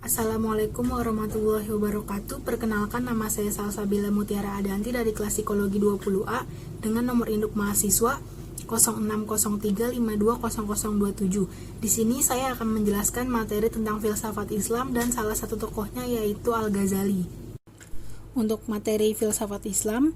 Assalamualaikum warahmatullahi wabarakatuh. Perkenalkan, nama saya Salsabila Mutiara Adanti dari kelas Psikologi 20A dengan nomor induk mahasiswa 0603520027. Di sini saya akan menjelaskan materi tentang filsafat Islam dan salah satu tokohnya yaitu Al-Ghazali. Untuk materi filsafat Islam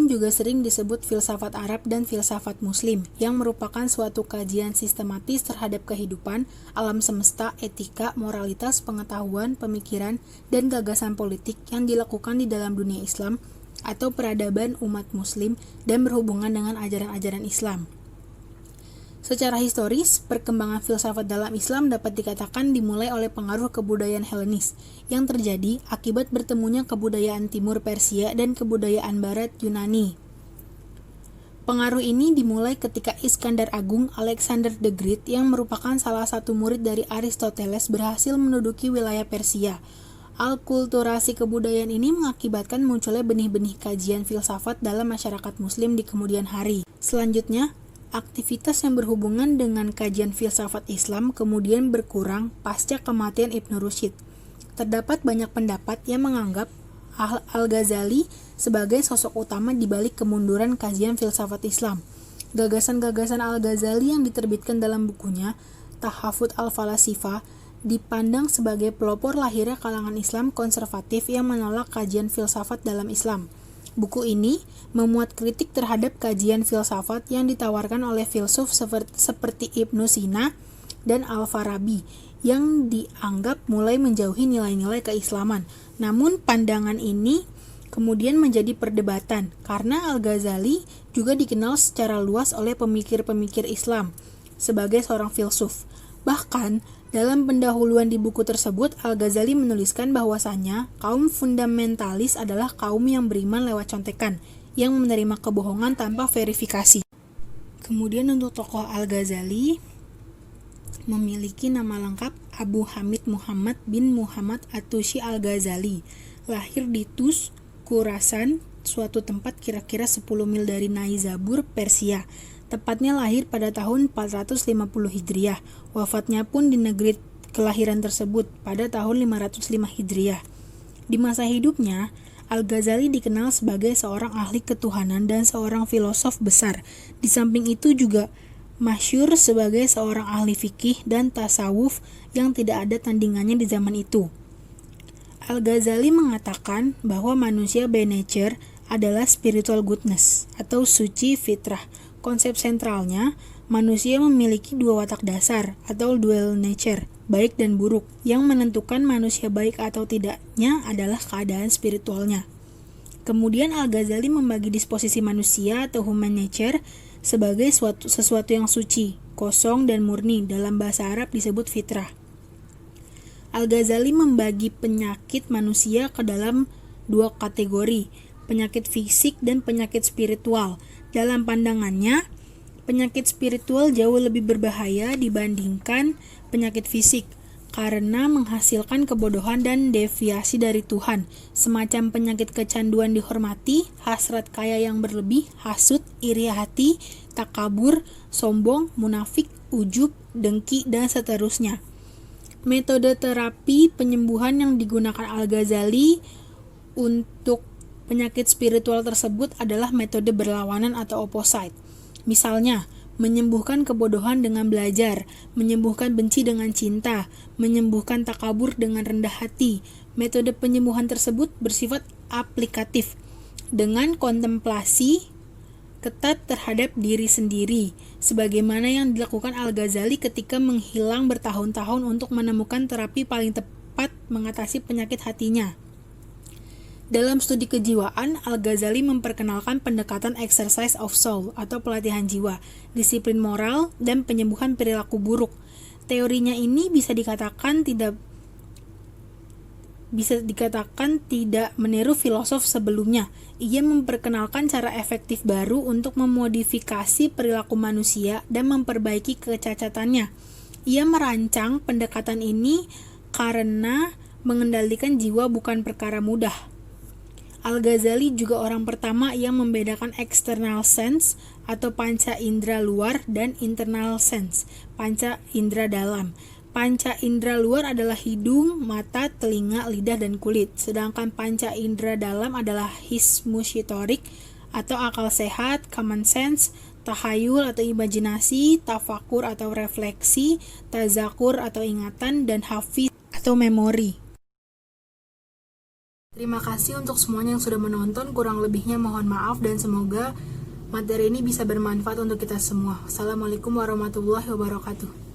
juga sering disebut filsafat Arab dan filsafat Muslim, yang merupakan suatu kajian sistematis terhadap kehidupan, alam semesta, etika, moralitas, pengetahuan, pemikiran, dan gagasan politik yang dilakukan di dalam dunia Islam atau peradaban umat Muslim dan berhubungan dengan ajaran-ajaran Islam. Secara historis, perkembangan filsafat dalam Islam dapat dikatakan dimulai oleh pengaruh kebudayaan Helenis yang terjadi akibat bertemunya kebudayaan Timur Persia dan kebudayaan Barat Yunani. Pengaruh ini dimulai ketika Iskandar Agung Alexander the Great yang merupakan salah satu murid dari Aristoteles berhasil menduduki wilayah Persia. Alkulturasi kebudayaan ini mengakibatkan munculnya benih-benih kajian filsafat dalam masyarakat Muslim di kemudian hari. Selanjutnya, aktivitas yang berhubungan dengan kajian filsafat Islam kemudian berkurang pasca kematian Ibnu Rushd. Terdapat banyak pendapat yang menganggap Al-Ghazali sebagai sosok utama di balik kemunduran kajian filsafat Islam. Gagasan-gagasan Al-Ghazali yang diterbitkan dalam bukunya Tahafut al-Falasifa dipandang sebagai pelopor lahirnya kalangan Islam konservatif yang menolak kajian filsafat dalam Islam. Buku ini memuat kritik terhadap kajian filsafat yang ditawarkan oleh filsuf seperti Ibnu Sina dan Al-Farabi yang dianggap mulai menjauhi nilai-nilai keislaman. Namun pandangan ini kemudian menjadi perdebatan karena Al-Ghazali juga dikenal secara luas oleh pemikir-pemikir Islam sebagai seorang filsuf. Bahkan dalam pendahuluan di buku tersebut, Al-Ghazali menuliskan bahwasannya kaum fundamentalis adalah kaum yang beriman lewat contekan, yang menerima kebohongan tanpa verifikasi. Kemudian untuk tokoh Al-Ghazali memiliki nama lengkap Abu Hamid Muhammad bin Muhammad At-Tusi Al-Ghazali, lahir di Tus, Khurasan, suatu tempat kira-kira 10 mil dari Naisabur, Persia. Tepatnya lahir pada tahun 450 Hijriah. Wafatnya pun di negeri kelahiran tersebut pada tahun 505 Hijriah. Di masa hidupnya, Al-Ghazali dikenal sebagai seorang ahli ketuhanan dan seorang filosof besar. Di samping itu juga masyhur sebagai seorang ahli fikih dan tasawuf yang tidak ada tandingannya di zaman itu. Al-Ghazali mengatakan bahwa manusia by nature adalah spiritual goodness atau suci fitrah. Konsep sentralnya, manusia memiliki dua watak dasar atau dual nature, baik dan buruk. Yang menentukan manusia baik atau tidaknya adalah keadaan spiritualnya. Kemudian Al-Ghazali membagi disposisi manusia atau human nature sebagai sesuatu yang suci, kosong dan murni, dalam bahasa Arab disebut fitrah. Al-Ghazali membagi penyakit manusia ke dalam dua kategori, penyakit fisik dan penyakit spiritual. Dalam pandangannya, penyakit spiritual jauh lebih berbahaya dibandingkan penyakit fisik karena menghasilkan kebodohan dan deviasi dari Tuhan, semacam penyakit kecanduan dihormati, hasrat kaya yang berlebih, hasut, iri hati, takabur, sombong, munafik, ujub, dengki, dan seterusnya. Metode terapi penyembuhan yang digunakan Al-Ghazali untuk penyakit spiritual tersebut adalah metode berlawanan atau opposite. Misalnya, menyembuhkan kebodohan dengan belajar, menyembuhkan benci dengan cinta, menyembuhkan takabur dengan rendah hati. Metode penyembuhan tersebut bersifat aplikatif, dengan kontemplasi ketat terhadap diri sendiri, sebagaimana yang dilakukan Al-Ghazali ketika menghilang bertahun-tahun untuk menemukan terapi paling tepat mengatasi penyakit hatinya. Dalam studi kejiwaan, Al-Ghazali memperkenalkan pendekatan exercise of soul atau pelatihan jiwa, disiplin moral, dan penyembuhan perilaku buruk. Teorinya ini bisa dikatakan tidak meniru filosof sebelumnya. Ia memperkenalkan cara efektif baru untuk memodifikasi perilaku manusia dan memperbaiki kecacatannya. Ia merancang pendekatan ini karena mengendalikan jiwa bukan perkara mudah. Al-Ghazali juga orang pertama yang membedakan external sense atau panca indera luar dan internal sense, panca indera dalam. Panca indera luar adalah hidung, mata, telinga, lidah, dan kulit. Sedangkan panca indera dalam adalah hismusitorik atau akal sehat, common sense, tahayul atau imajinasi, tafakur atau refleksi, tazakur atau ingatan, dan hafiz atau memori. Terima kasih untuk semuanya yang sudah menonton. Kurang lebihnya mohon maaf dan semoga materi ini bisa bermanfaat untuk kita semua. Assalamualaikum warahmatullahi wabarakatuh.